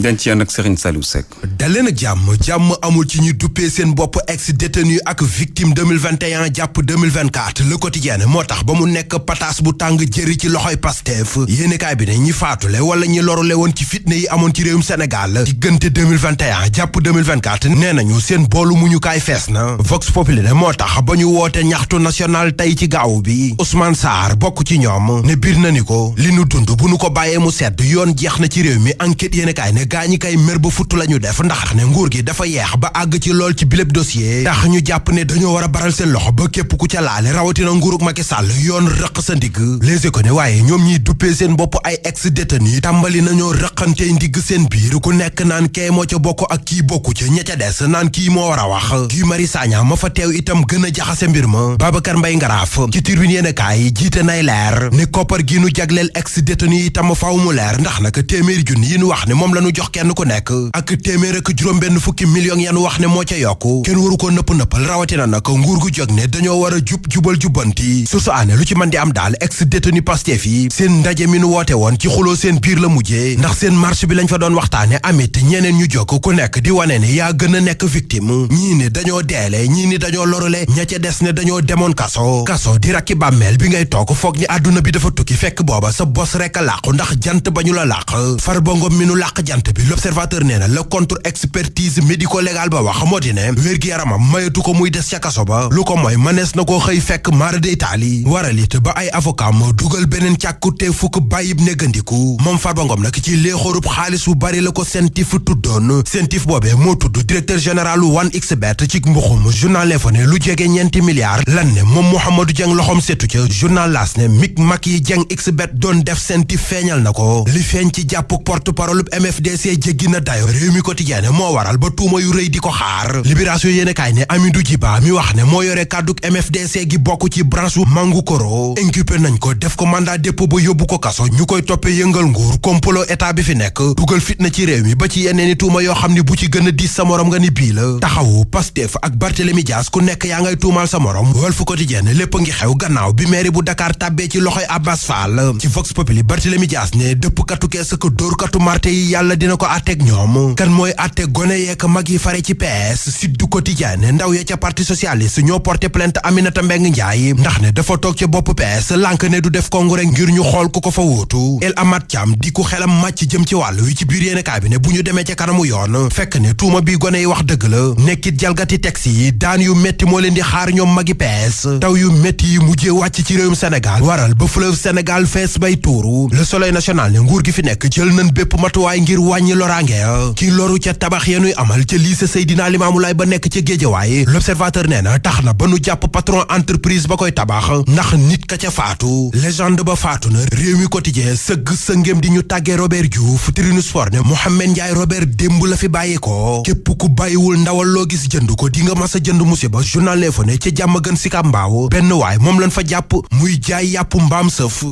dañ ci ànd ak Serigne Saliou Seck. daleen ak jàmm amul ci ñu duppee seen bopp ex détenu ak victime 2021 jàpp 2024 le quotidien moo tax ba mu nekk pataas bu tàng jëri ci loxoy Pastef yéenekaay bi ne ñi faatule wala ñi lorule woon ci fitne yi amoon ci réewum Sénégal diggante 2021 jàpp 2024 nee nañu seen boolu muñukaay fees na Vox Populi ne moo tax ba ñu woote ñaxtu national tey ci gaaw bi Ousmane Sarr bokk ci ñoom ne biir na ni ko li nu dund bu nu ko bàyyee mu sedd yoon jeex na ci réew mi enquête yéenekaay ne gaañi kay mer ba futt la ñu def ndax ne nguur gi dafa yeex ba àgg ci lool ci biléb dossier tax ñu jàpp ne dañoo war a baral seen loxo ba képp ku ca laale rawatina nguurug Macky Sall yoon rëq sa ndigg Les Échos ne waaye ñoom ñiy duppee seen bopp ay ex détenu tàmbali nañoo rëqante ndigg seen biir ku nekk naan kee moo ca bokk ak kii bokku ca ña ca des naan kii moo war a wax Guy Marius Sagna ma fa teew itam gën a jaxase mbir ma Babacar Mbaye Ngaraaf ci Tribune yéenekaay jiite nay leer ne koppar gi nu jagleel ex détenu itam faaw mu leer ndax nag téeméeri junni yi nu wax ne moom la ñu jox kenn ku nekk ak téeméer ak juróom-benn fukki millions yanu wax ne moo ca yokku kenn waru ko nëpp-nëppal rawatina nag nguur gu jóg ne dañoo war a jubal jubbanti su aane lu ci mën di am daal ex détenu Pastef yi seen ndaje mi nu woote woon ci xuloo seen biir la mujjee ndax seen marche bi lañ fa doon waxtaane amit ñeneen ñu jóg ku nekk di wane ne yaa gën a nekk victime ñii ne dañoo deele ñii ni dañoo lorule ña ca des ne dañoo demoon kaso di rakki bàmmeel bi ngay toog foog ni àdduna bi dafa tukki fekk booba sa bos rek a làqu ndax jant ba ñu la làq Farba Ngom mi nu làq jant bi l'observateur nee na la contre expertise médico-légale ba wax moo di ne wér-gi-yaramam mayatu ko muy des ca kaso ba lu ko mooy manees na koo xëy fekk maara day taali waralit ba ay avocat moo dugal beneen càkkute fukk bàyyib négandiku moom Farba Ngom nag ci léexoorub xaalis bu bari la ko CENTIF tuddoon CENTIF boobee moo tudd directeur général 1xBet ci mbuxum journal L'Info ne lu jege ñeenti milliards lan ne moom Mouhamadou Dieng loxom setu ca journal L'As ne Macky Dieng xBet doon def CENTIF feeñal na ko li feeñ ci jàpp porte-parole MFDC jéggi na dayo réew mi quotidien moo waral ba tuuma yu rëy di ko xaar libération yéenekaay ne Amidou Djiba mi wax ne moo yore kàdduk MFDC gi bokk ci branche bu Mangukoro inculpé nañ ko def ko mandat dépôt ba yóbbu ko kaso ñu koy toppee yëngal nguur complot état bi fi nekk dugal fitna ci réew mi ba ci yeneen i tuuma yoo xam ne bu ci gën a diis sa morom nga ni bii la taxawu Pastef ak Barthélémy Dias ku nekk yaa ngay tuumal sa morom Walf Quotidien lépp a ngi xew gannaaw bi maire bu Dakar tàbbee ci loxoy Abbas Fall ci Vox Populi Barthélémy Dias ne dëpp katu kees ko dóorkatu marte yi yàlla dina ko àtteeg ñoom kan mooy àtte gone yeek mag yi fare ci PS Sud du Quotidien ndaw ya ca parti socialiste ñoo porté plainte Aminata Mbengue Ndiaye ndax ne dafa toog ca bopp PS lànk ne du def congrès ngir ñu xool ku ko fa wóotu El Amat Thiam di ku xelam màcc jëm ci wàll wi ci biir yéenekaay bi ne bu ñu demee ca kanamu yoon fekk ne tuuma bi gone yi wax dëgg la nekkit jalgati texte yi daan yu métti moo leen di xaar ñoom magi PS taw yu métti yi mujjee wàcc ci réewum Sénégal waral ba fleuve Sénégal fees bay tuuru Le Soleil national ne nguur gi fi nekk jël nañ bépp matuwaay ngir wàññi loraange ki loru ca tabax ya nuy amal ca lycée Seydina Limamou Laye ba nekk ca Géejawaay L'Observateur nee na tax na ba nu jàpp patron entreprise ba koy tabax ndax nit ka ca faatu légende ba faatu na réew mi quotidien sëgg sëngéem di ñu tàggee Robert Diouf Tribune Sport ne Mohamed Ndiaye Robert démb la fi bàyyi ko képp ku bàyyiwul ndawal loo gis jënd ko di nga mas a jënd musiba journal L'Info ne ca jàmm gën si Kambaaw benn waay moom lañ fa jàpp muy jaay yàpp mbaam sëf